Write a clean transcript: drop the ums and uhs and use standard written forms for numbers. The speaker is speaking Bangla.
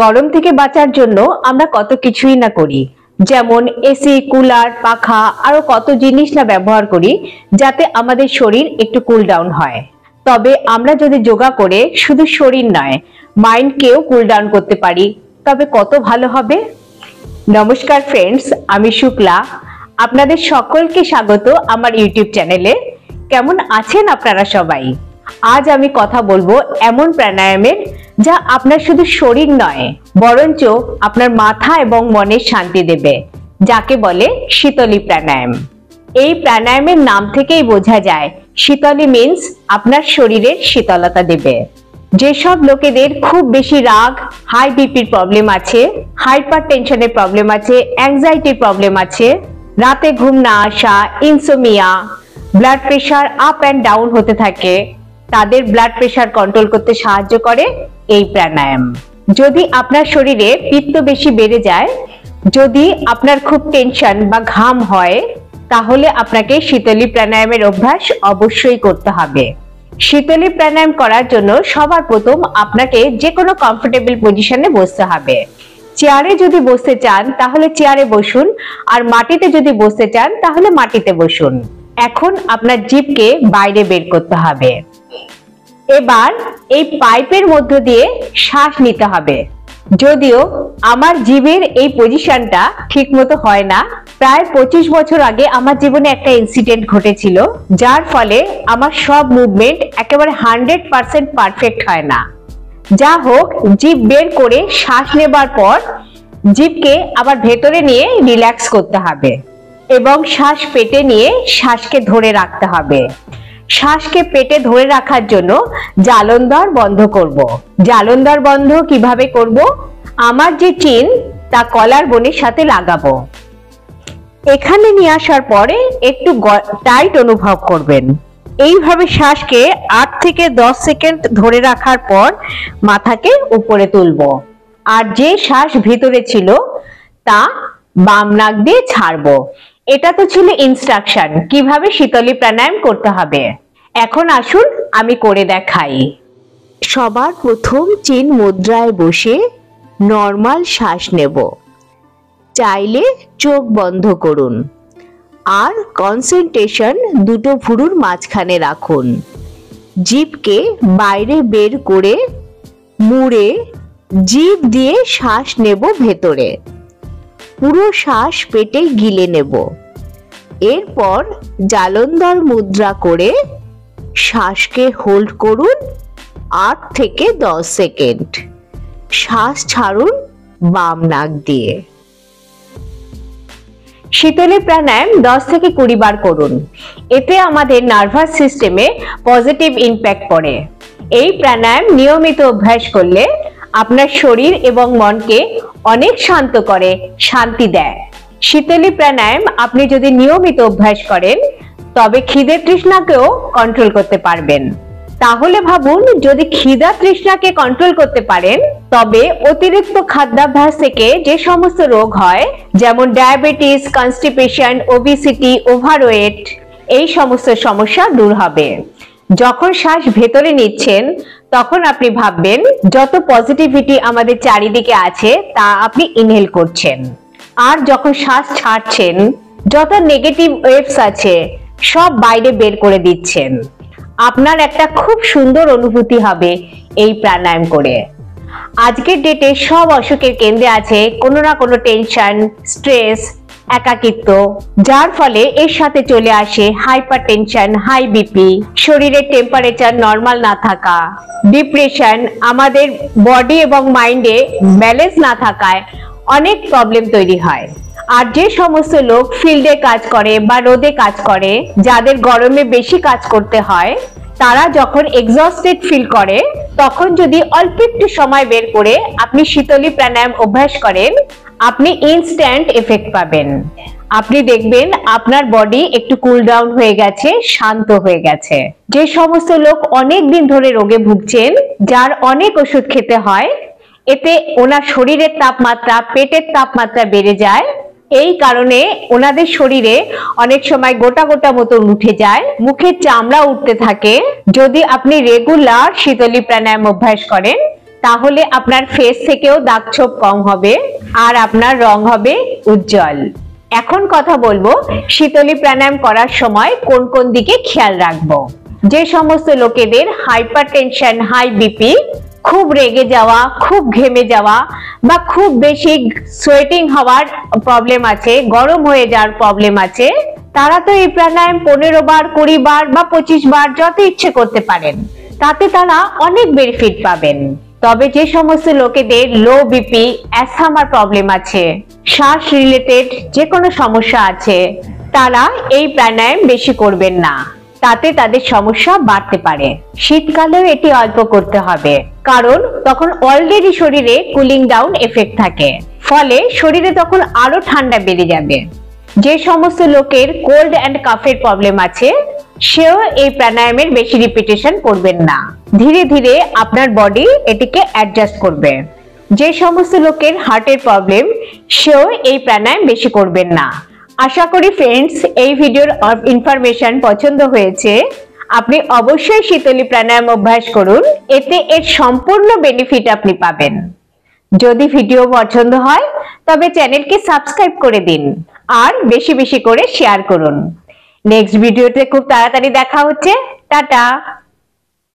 গরম থেকে বাঁচার জন্য আমরা কত কিছুই না করি, যেমন এসি, কুলার, পাখা আরো কত জিনিস না ব্যবহার করি যাতে আমাদের শরীর একটু কুল ডাউন হয়। তবে আমরা যদি যোগা করে শুধু শরীর নয়, মাইন্ডকেও কুল ডাউন করতে পারি, তবে কত ভালো হবে। নমস্কার ফ্রেন্ডস, আমি শুক্লা। আপনাদের সকলকে স্বাগত আমার ইউটিউব চ্যানেলে। কেমন আছেন আপনারা সবাই? আজ আমি কথা বলবো এমন প্রাণায়ামের যা আপনার শুধু শরীর নয়, বরঞ্চ আপনার মাথা এবং মনের শান্তি দেবে, যাকে বলে শীতলী প্রাণায়াম। এই প্রাণায়ামের নাম থেকেই বোঝা যায় শীতলী মিন্স আপনার শরীরের শীতলতা দেবে। যেসব লোকেদের খুব বেশি রাগ, হাই বিপির প্রবলেম আছে, হাইপার টেনশনের প্রবলেম আছে, অ্যাংজাইটির প্রবলেম আছে, রাতে ঘুম না আসা, insomnia, blood pressure up and down হতে থাকে, তাদের ব্লাড প্রেশার কন্ট্রোল করতে সাহায্য করে এই প্রাণায়াম। যদি আপনার শরীরে পিত্ত বেশি বেড়ে যায়, যদি আপনার খুব টেনশন বা ঘাম হয়, তাহলে আপনাকে শীতলী প্রাণায়ামের অভ্যাস অবশ্যই করতে হবে। শীতলী প্রাণায়াম করার জন্য সবার প্রথম আপনাকে যে কোনো কমফোর্টেবল পজিশনে বসতে হবে। চেয়ারে যদি বসতে চান তাহলে চেয়ারে বসুন, আর মাটিতে যদি বসতে চান তাহলে মাটিতে বসুন। এখন আপনার জিভকে বাইরে বের করতে হবে। এবার এই পাইপের মধ্য দিয়ে শ্বাস নিতে হবে। যদিও আমার জিভের এই পজিশনটা ঠিক মতো হয় না। প্রায় 25 বছর আগে আমার জীবনে একটা ইনসিডেন্ট ঘটেছিল, যার ফলে আমার সব মুভমেন্ট একেবারে 100% পারফেক্ট হয় না। যা হোক, জিভ বের করে শ্বাস নেবার পর জিভকে আবার ভেতরে নিয়ে রিল্যাক্স করতে হবে এবং শ্বাস পেটে নিয়ে শ্বাসকে ধরে রাখতে হবে। শ্বাসকে পেটে ধরে রাখার জন্য জালনদ্বার বন্ধ করব। জালনদ্বার বন্ধ কিভাবে করব? আমার যে চিন তা কলার বোনের সাথে লাগাবো। এখানে নিয়ে আসার পরে একটু টাইট অনুভব করবেন। এইভাবে শ্বাসকে 8 থেকে 10 সেকেন্ড ধরে রাখার পর মাথাকে উপরে তুলব, আর যে শ্বাস ভিতরে ছিল তা বাম নাক দিয়ে ছাড়বো। এটা তো ছিল ইনস্ট্রাকশন কিভাবে শীতলী প্রাণায়াম করতে হবে। এখন আসুন আমি করে দেখাই। সবার প্রথম চিন মুদ্রায় বসে নর্মাল শ্বাস নেব। চাইলে চোখ বন্ধ করুন আর কনসেন্ট্রেশন দুটো ভুরুর মাঝখানে রাখুন। জিভকে বাইরে বের করে মুড়ে জিভ দিয়ে শ্বাস নেব ভেতরে। পুরো শ্বাস পেটে গিলে নেব। এরপর জালনদ্বার মুদ্রা করে শ্বাসকে হোল্ড করুন 8 থেকে 10 সেকেন্ড। শ্বাস ছাড়ুন বাম নাক দিয়ে। শীতলী প্রাণায়াম 10 থেকে 20 বার করুন। এতে আমাদের নার্ভাস সিস্টেমে পজিটিভ ইমপ্যাক্ট পড়ে। এই প্রাণায়াম নিয়মিত অভ্যাস করলে আপনার শরীর এবং মনকে অনেক শান্ত করে, শান্তি দেয়। শীতলী প্রাণায়াম আপনি যদি নিয়মিত অভ্যাস করেন তবে খিদে তৃষ্ণাকেও কন্ট্রোল করতে পারবেন। তাহলে ভাবুন, যদি খিদা তৃষ্ণাকে কন্ট্রোল করতে পারেন তবে অতিরিক্ত খাদ্যাভ্যাস থেকে যে সমস্ত রোগ হয়, যেমন ডায়াবেটিস, কনস্টিপেশন, ওবেসিটি, ওভারওয়েট, এই সমস্ত সমস্যা দূর হবে। যখন শ্বাস ভেতরে নিচ্ছেন তখন আপনি ভাববেন যত পজিটিভিটি আমাদের চারিদিকে আছে তা আপনি ইনহেল করছেন, আর যখন শ্বাস ছাড়ছেন যত নেগেটিভ ওয়েভস আছে সব বাইরে বের করে দিচ্ছেন। আপনার একটা খুব সুন্দর অনুভূতি হবে এই প্রাণায়াম করে। আজকের ডেটে সব অসুখের কেন্দ্রে আছে কোনো না কোনো টেনশন, স্ট্রেস, একাকিত্ব, যার ফলে এর সাথে চলে আসে হাইপার টেনশন, হাই বিপি, শরীরের টেম্পারেচার নর্মাল না থাকা, ডিপ্রেশন, আমাদের বডি এবং মাইন্ডে ব্যালেন্স না থাকায় অনেক প্রবলেম তৈরি হয়। আর যে সমস্ত লোক ফিল্ডে কাজ করে বা রোদে কাজ করে, যাদের গরমে বেশি কাজ করতে হয়, তারা যখন এক্সস্টেড ফিল করে তখন যদি অল্প একটু সময় বের করে আপনি শীতলী প্রাণায়াম অভ্যাস করেন, আপনি ইনস্ট্যান্ট এফেক্ট পাবেন। আপনি দেখবেন আপনার বডি একটু কুল ডাউন হয়ে গেছে, শান্ত হয়ে গেছে। যে সমস্ত লোক অনেক দিন ধরে রোগে ভুগছেন, যার অনেক ওষুধ খেতে হয়, এতে ওনার শরীরের তাপমাত্রা, পেটের তাপমাত্রা বেড়ে যায়। এই কারণে ওনাদের শরীরে অনেক সময় গোটা গোটা মতন উঠে যায়, মুখের চামড়া উঠতে থাকে। যদি আপনি রেগুলার শীতলী প্রাণায়াম অভ্যাস করেন তাহলে আপনার ফেস থেকেও দাগ ছোপ কম হবে আর আপনার রং হবে উজ্জ্বল। এখন কথা বলবো শীতলী প্রাণায়াম করার সময় কোন কোন দিকে খেয়াল রাখবো। যে সমস্ত লোকেদের হাইপারটেনশন, হাই বিপি, খুব রেগে যাওয়া, খুব ঘেমে যাওয়া বা খুব বেশি সোয়েটিং হওয়ার প্রবলেম আছে, গরম হয়ে যাওয়ার প্রবলেম আছে, তারা তো এই প্রাণায়াম 15 বার, 20 বার বা 25 বার যত ইচ্ছে করতে পারেন, তাতে তারা অনেক বেনিফিট পাবেন। তবে যে সমস্ত লোকেদের লো বিপি, অ্যাসথামার প্রবলেম আছে, শ্বাস রিলেটেড যে কোনো সমস্যা আছে, তারা এই প্রাণায়াম বেশি করবেন না, তাতে তাদের সমস্যা বাড়তে পারে। শীতকালেও এটি অল্প করতে হবে, কারণ তখন অলরেডি শরীরে কুলিং ডাউন এফেক্ট থাকে, ফলে শরীরে তখন আরো ঠান্ডা বেড়ে যাবে। যে সমস্ত লোকের কোল্ড অ্যান্ড কাফের প্রবলেম আছে, সেও এই প্রাণায়ামের বেশি রিপিটেশন করবেন না, ধীরে ধীরে আপনার বডি এটিকে অ্যাডজাস্ট করবে। যে সমস্ত লোকের হার্টের প্রবলেম, সেও এই প্রাণায়াম বেশি করবেন না। আশা করি ফ্রেন্ডস এই ভিডিওর ইনফরমেশন পছন্দ হয়েছে। আপনি অবশ্যই শীতলী প্রাণায়াম অভ্যাস করুন, এতে এর সম্পূর্ণ বেনিফিট আপনি পাবেন। যদি ভিডিও পছন্দ হয় তবে চ্যানেলকে সাবস্ক্রাইব করে দিন আর বেশি বেশি করে শেয়ার করুন। নেক্সট ভিডিওতে খুব তাড়াতাড়ি দেখা হচ্ছে। টাটা।